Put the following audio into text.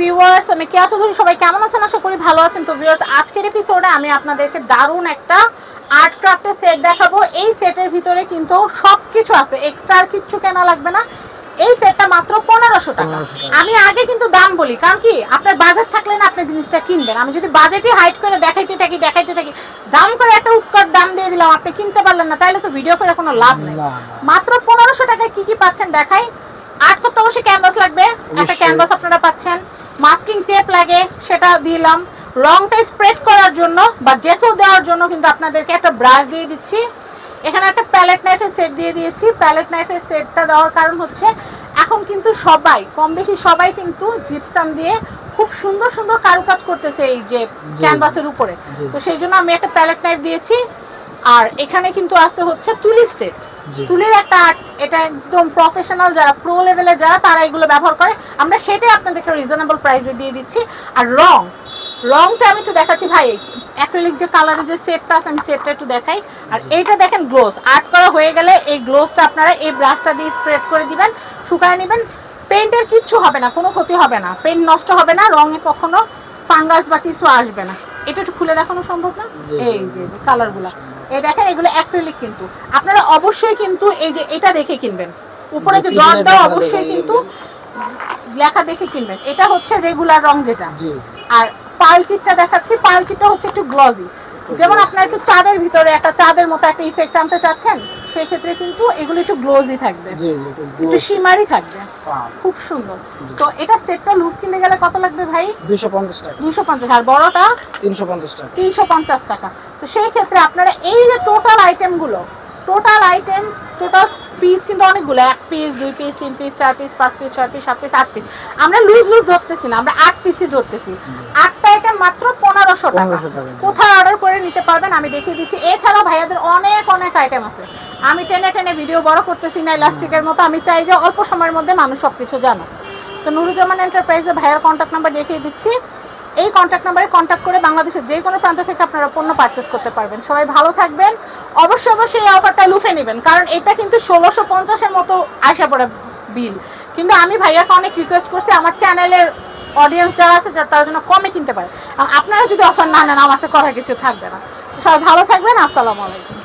Viewers, আমি কেয়া চৌধুরী। সবাই কেমন আছেন? আশা করি ভালো আছেন। তো ভিউয়ার্স, আজকের এপিসোডে আমি আপনাদেরকে দারুণ একটা আর্ট ক্রাফটের সেট দেখাবো। এই সেটের ভিতরে কিন্তু সবকিছু আছে, এক্সট্রা আর কিচ্ছু কেনা লাগবে না। এই সেটটা মাত্র 1500 টাকা। আমি আগে কিন্তু দাম বলি, কারণ কি আপনার বাজেট থাকলে না আপনি জিনিসটা কিনবেন। আমি যদি বাজেটই হাইড করে দেখাইতে থাকি দাম করে একটা উৎকট দাম দিয়ে দিলাম, আপনি কিনতে পারলেন না, তাহলে তো ভিডিও করে কোনো লাভ নেই। মাত্র 1500 টাকায় কি কি পাচ্ছেন দেখাই। আর্ট করতে অবশ্যই ক্যানভাস লাগবে, একটা ক্যানভাস আপনারা পাচ্ছেন। মাস্কিং টেপ লাগে, সেটা দিলাম। রংটা স্প্রেড করার জন্য বা জেসো দেওয়ার জন্য কিন্তু আপনাদেরকে একটা ব্রাশ দিয়ে দিচ্ছি। এখানে একটা প্যালেট নাইফের সেট দিয়ে দিয়েছি। প্যালেট নাইফের সেটটা দেওয়ার কারণ হচ্ছে এখন কিন্তু সবাই কম বেশি সবাই কিন্তু জিপসাম দিয়ে খুব সুন্দর সুন্দর কারুকাজ করতেছে এই যে ক্যানভাসের উপরে। তো সেই জন্য আমি একটা প্যালেট নাইফ দিয়েছি। আর এখানে কিন্তু আছে হচ্ছে তুলির সেট, তুলির একটা আর্ট। এটা একদম প্রফেশনাল যারা প্রো লেভেলে যারা তারা এগুলো ব্যবহার করে, আমরা সেটাই আপনাদেরকে রিজনেবল প্রাইসে দিয়ে দিচ্ছি। আর রংটা আমি একটু দেখাচ্ছি ভাই। অ্যাক্রিলিক যে কালারের যে সেটটা আছে আমি সেটটা একটু দেখাই। আর এইটা দেখেন গ্লোজ, আর্ট করা হয়ে গেলে এই গ্লোজটা আপনারা এই ব্রাশটা দিয়ে স্প্রেড করে দিবেন, শুকায় নেবেন। পেইন্টের কিচ্ছু হবে না, কোনো ক্ষতি হবে না, পেইন্ট নষ্ট হবে না, রঙে কখনো ফাঙ্গাস বা কিছু আসবে না। এটা একটু খুলে দেখানো সম্ভব না? এই যে কালারগুলো এই দেখেন, এগুলো অ্যাক্রিলিক। কিন্তু আপনারা অবশ্যই কিন্তু এই যে এটা দেখে কিনবেন, উপরে যে ডট দাও অবশ্যই কিন্তু লেখা দেখে কিনবেন। এটা হচ্ছে রেগুলার রং যেটা। আর পার্ল কিটটা দেখাচ্ছি। পার্ল কিটটা হচ্ছে একটু গ্লজি, যেমন আপনার একটু চাঁদের ভিতরে একটা চাঁদের মতো একটা ইফেক্ট আনতে চাচ্ছেন, সেই ক্ষেত্রে কিন্তু এগুলো একটু গ্লোজি থাকবে, একটু শিমারি থাকবে, খুব সুন্দর। তো এটা সেটটা লুজ কিনতে গেলে কত লাগবে ভাই? 250 টাকা। 250। আর বড়টা 350 টাকা। 350 টাকা। তো সেই ক্ষেত্রে আপনারা এই যে টোটাল আইটেমগুলো, টোটাল পিস কিন্তু অনেকগুলো, 1 piece 2 piece 3 piece 4 piece 5 piece 6 piece 7 piece 8 piece. আমরা লুজ ধরতেছি না, আমরা 8 পিসই ধরতেছি। 8টা আইটেম মাত্র 1500 টাকা। কোথায় অর্ডার করে নিতে পারবেন আমি দেখিয়ে দিচ্ছি। এছাড়াও ভাইয়াদের অনেক আইটেম আছে। আমি টেনে ভিডিও বড় করতেছি না ইলাস্টিকের মতো। আমি চাই যে অল্প সময়ের মধ্যে মানুষ সবকিছু জানো। তো নুরুজ্জামান এন্টারপ্রাইজে ভাইয়ার কন্ট্যাক্ট নাম্বার দেখিয়ে দিচ্ছি। এই কন্ট্যাক্ট নাম্বারে কন্ট্যাক্ট করে বাংলাদেশের যে কোনো প্রান্ত থেকে আপনারা পণ্য পারচেস করতে পারবেন। সবাই ভালো থাকবেন। অবশ্যই এই অফারটা লুফে নেবেন, কারণ এটা কিন্তু 1650-এর মতো আসা পড়ে বিল। কিন্তু আমি ভাইয়াকে অনেক রিকোয়েস্ট করছি আমার চ্যানেলের অডিয়েন্স যারা আছে তার জন্য কমে কিনতে পারে। আপনারা যদি অফার না নেন আমার তো করার কিছু থাকবে না। সবাই ভালো থাকবেন। আসসালামু আলাইকুম।